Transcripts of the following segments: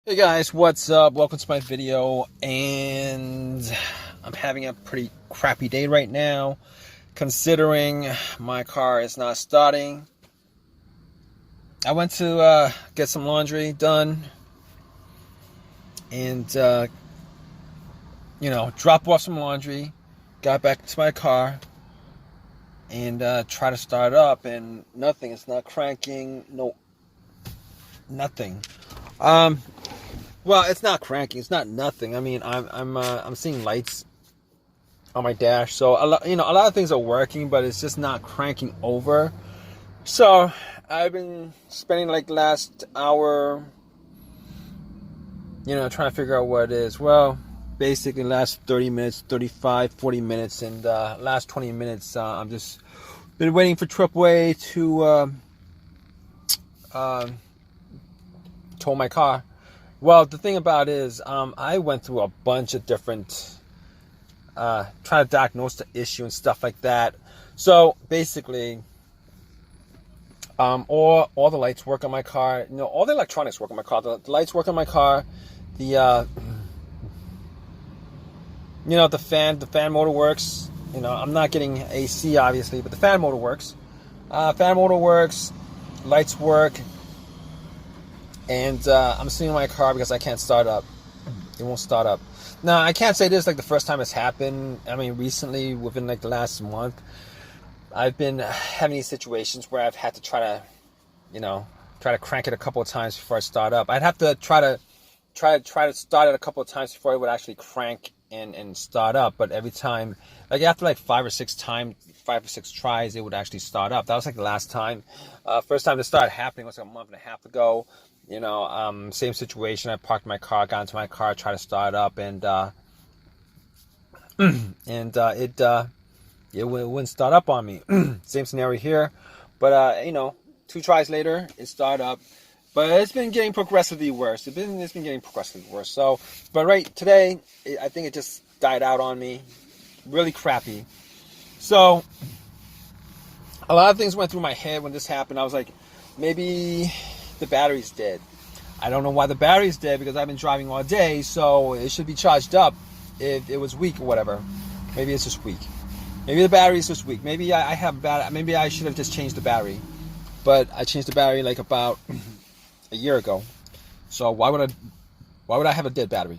Hey guys, what's up? Welcome to my video, and I'm having a pretty crappy day right now considering my car is not starting. I went to get some laundry done and drop off some laundry, got back to my car and try to start up, and nothing. It's not cranking. No, nothing. Well, it's not cranking. It's not nothing. I mean, I'm seeing lights on my dash, so a lot of things are working, but it's just not cranking over. So I've been spending like the last hour, trying to figure out what it is. Well, basically last 30 minutes, 35, 40 minutes, and last 20 minutes, I'm just been waiting for AAA to tow my car. Well, the thing about it is, I went through a bunch of different, trying to diagnose the issue and stuff like that. So basically, all the lights work on my car. All the electronics work on my car. The lights work on my car. The fan motor works. I'm not getting AC obviously, but the fan motor works. Lights work. And I'm sitting in my car because I can't start up. It won't start up. Now, I can't say this is like the first time it's happened. I mean, recently, within like the last month, I've been having these situations where I've had to try to crank it a couple of times before I start up. I'd have to try to start it a couple of times before it would actually crank and start up. But every time, like after like 5 or 6 tries, it would actually start up. That was like the last time. First time this started happening was like a month and a half ago. Same situation. I parked my car, got into my car, tried to start it up, and it wouldn't start up on me. Same scenario here, but 2 tries later, it started up. But it's been getting progressively worse. It's been getting progressively worse. So, but right today, I think it just died out on me. Really crappy. So, a lot of things went through my head when this happened. I was like, maybe the battery's dead. I don't know why the battery's dead, because I've been driving all day, so it should be charged up if it was weak or whatever. Maybe it's just weak. Maybe the battery is just weak. Maybe maybe I should have just changed the battery. But I changed the battery like about a year ago. So why would I have a dead battery?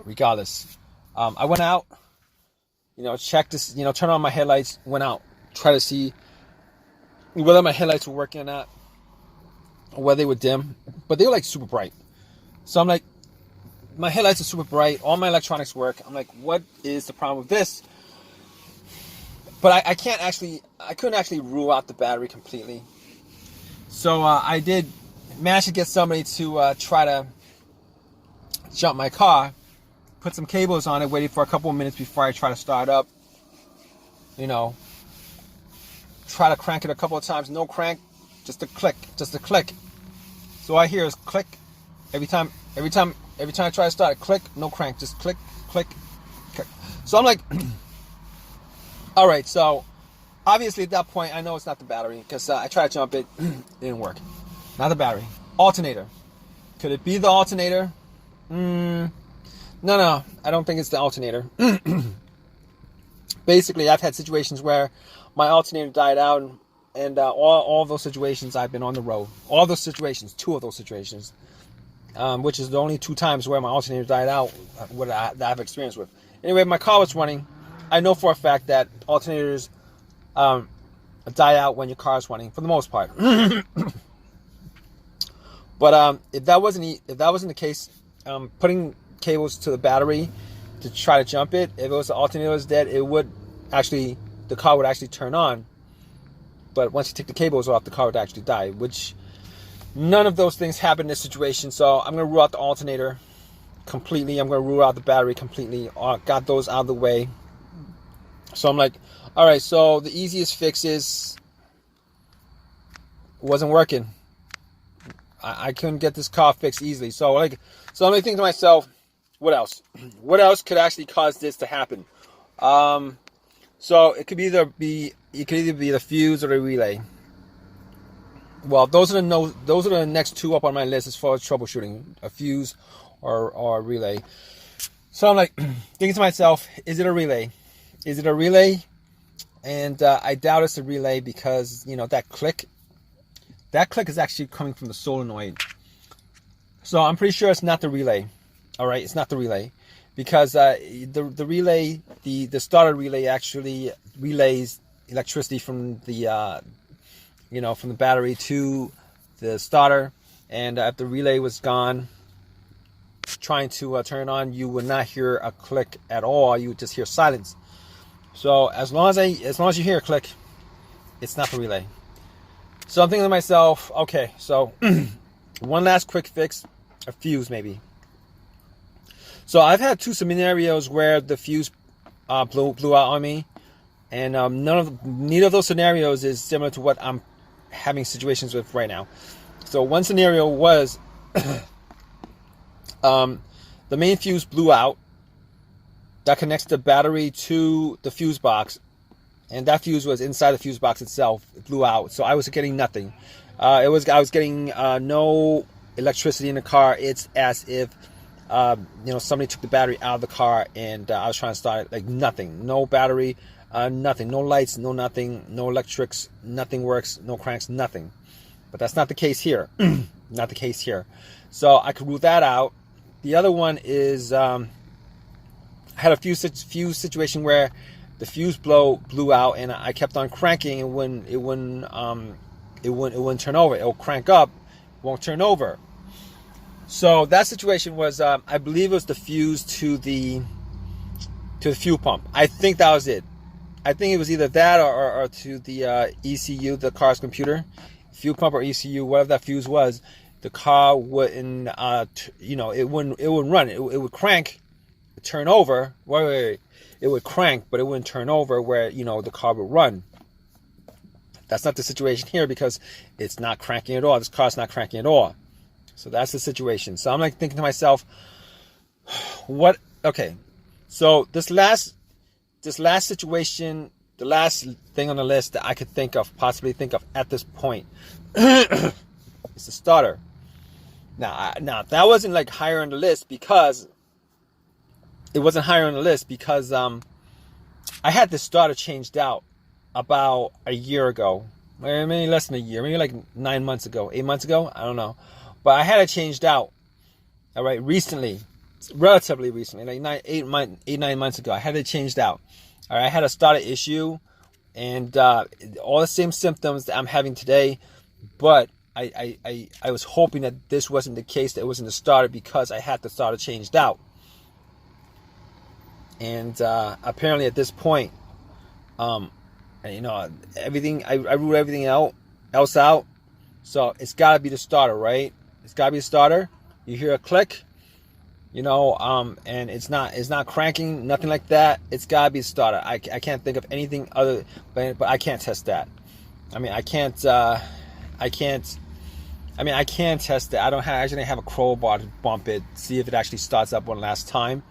Regardless. I went out, checked this, turn on my headlights, went out, try to see whether my headlights were working or not, or whether they were dim, but they were like super bright. So I'm like, my headlights are super bright, all my electronics work. I'm like, what is the problem with this? But I couldn't actually rule out the battery completely. So I did manage to get somebody to try to jump my car, put some cables on it, waited for a couple of minutes before I try to start up. Try to crank it a couple of times, no crank, just a click. So I hear is click every time I try to start it, click, no crank, just click. So I'm like, all right. So obviously at that point I know it's not the battery, because I tried to jump it, it didn't work. Not the battery. Alternator. Could it be the alternator? No, I don't think it's the alternator. Basically, I've had situations where my alternator died out, and all of those situations I've been on the road. All those situations, 2 of those situations, which is the only 2 times where my alternator died out that I've experienced with. Anyway, my car was running. I know for a fact that alternators die out when your car is running, for the most part. But if that wasn't the case, putting cables to the battery to try to jump it, if it was the alternator was dead, the car would actually turn on. But once you take the cables off, the car would actually die, which none of those things happen in this situation. So I'm going to rule out the alternator completely. I'm going to rule out the battery completely. Got those out of the way. So I'm like, all right, so the easiest fix is it wasn't working. I couldn't get this car fixed easily. So I'm thinking to myself, what else? What else could actually cause this to happen? So it could either be the fuse or the relay. well, those are the no, those are the next two up on my list as far as troubleshooting: a fuse or a relay. So I'm like thinking to myself, is it a relay? Is it a relay? And I doubt it's a relay because, you know, that click is actually coming from the solenoid. So I'm pretty sure it's not the relay. All right, it's not the relay, because the relay, the starter relay actually relays electricity from the from the battery to the starter, and if the relay was gone, trying to turn it on, you would not hear a click at all. You would just hear silence. So as long as you hear a click, it's not the relay. So I'm thinking to myself, okay, so one last quick fix, a fuse maybe. So I've had two scenarios where the fuse blew out on me, and neither of those scenarios is similar to what I'm having situations with right now. So one scenario was the main fuse blew out that connects the battery to the fuse box, and that fuse was inside the fuse box itself. It blew out, so I was getting nothing. I was getting no electricity in the car. It's as if somebody took the battery out of the car, and I was trying to start it. Like nothing, no battery, nothing, no lights, no nothing, no electrics, nothing works, no cranks, nothing. But that's not the case here. Not the case here. So I could rule that out. The other one is I had a few situation where the fuse blew out, and I kept on cranking, and when it wouldn't turn over. It'll crank up, won't turn over. So that situation was, I believe it was the fuse to the fuel pump. I think that was it. I think it was either that or to the ECU, the car's computer, fuel pump or ECU, whatever that fuse was. The car wouldn't, it wouldn't run. It would crank, turn over. Wait. It would crank, but it wouldn't turn over where, the car would run. That's not the situation here because it's not cranking at all. This car's not cranking at all. So that's the situation. So I'm like thinking to myself, what? Okay. So this last situation, the last thing on the list that I could possibly think of at this point, is the starter. Now that wasn't like higher on the list because it wasn't higher on the list because I had this starter changed out about a year ago, maybe less than a year, maybe like 9 months ago, 8 months ago, I don't know. But I had it changed out, all right, recently, relatively recently, like 9 months ago. I had it changed out. All right, I had a starter issue, and all the same symptoms that I'm having today, but I was hoping that this wasn't the case, that it wasn't the starter, because I had the starter changed out. And apparently at this point, everything, I ruled everything else out. So it's got to be the starter, right? It's got to be the starter. You hear a click, and it's not cranking, nothing like that. It's got to be the starter. I can't think of anything other, but I can't test that. I can't test it. I actually have a crowbar to bump it, see if it actually starts up one last time.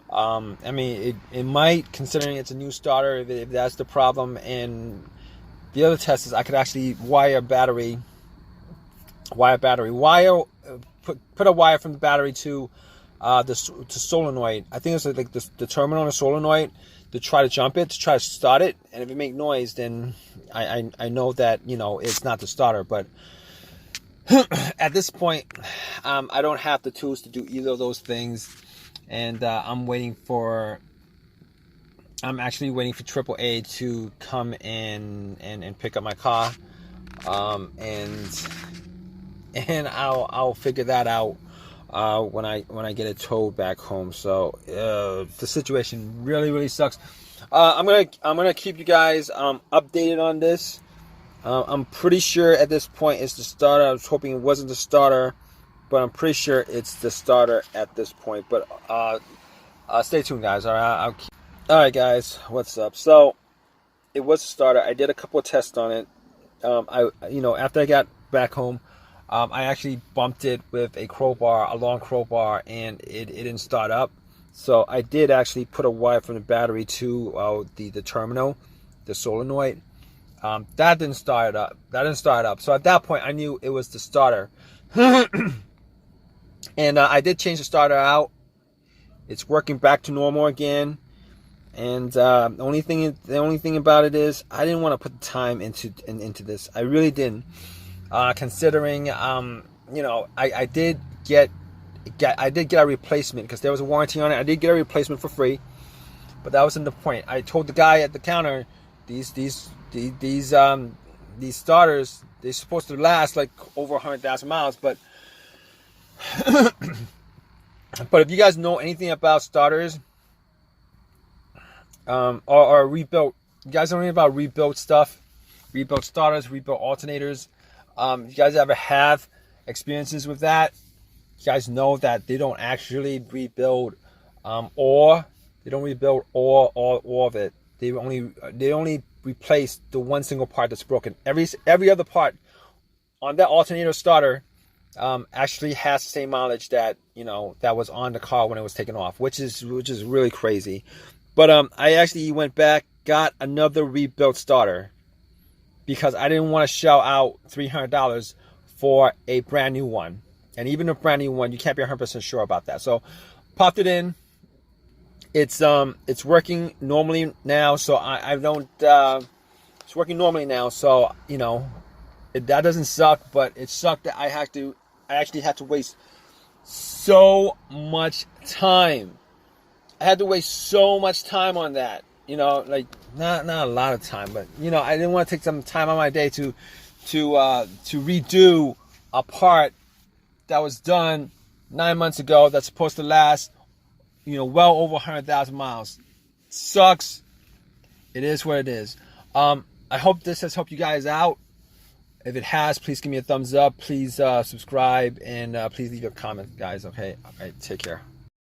It might, considering it's a new starter, if that's the problem. And the other test is I could actually put a wire from the battery to to solenoid. I think it's like the terminal on the solenoid, to try to jump it, to try to start it. And if it make noise, then I know that it's not the starter. But at this point, I don't have the tools to do either of those things. And I'm actually waiting for AAA to come in and pick up my car, and I'll figure that out when I get it towed back home. So the situation really sucks. I'm gonna keep you guys updated on this. I'm pretty sure at this point it's the starter. I was hoping it wasn't the starter, but I'm pretty sure it's the starter at this point. But stay tuned, guys. All right, all right, guys. What's up? So it was a starter. I did a couple of tests on it. After I got back home, I actually bumped it with a long crowbar, and it didn't start up. So I did actually put a wire from the battery to the terminal, the solenoid, That didn't start up. So at that point, I knew it was the starter. And I did change the starter out. It's working back to normal again. And the only thing about it is I didn't want to put the time into this. I really didn't. Considering I did get a replacement because there was a warranty on it. I did get a replacement for free, but that wasn't the point. I told the guy at the counter, these starters, they're supposed to last like over 100,000 miles, but but if you guys know anything about starters, or rebuilt, you guys know anything about rebuilt stuff, rebuilt starters, rebuilt alternators, you guys ever have experiences with that, you guys know that they don't actually rebuild all of it. They only replace the one single part that's broken. Every other part on that alternator starter actually has the same mileage that that was on the car when it was taken off, which is really crazy. But I actually went back, got another rebuilt starter because I didn't want to shell out $300 for a brand new one. And even a brand new one, you can't be 100% sure about that. So popped it in. It's working normally now, so I don't. It's working normally now, so that doesn't suck. But it sucked that I actually had to waste so much time. I had to waste so much time on that. Like not a lot of time, but I didn't want to take some time on my day to redo a part that was done 9 months ago that's supposed to last well over 100,000 miles. Sucks. It is what it is. I hope this has helped you guys out. If it has, please give me a thumbs up. Please subscribe and please leave a comment, guys. Okay, take care.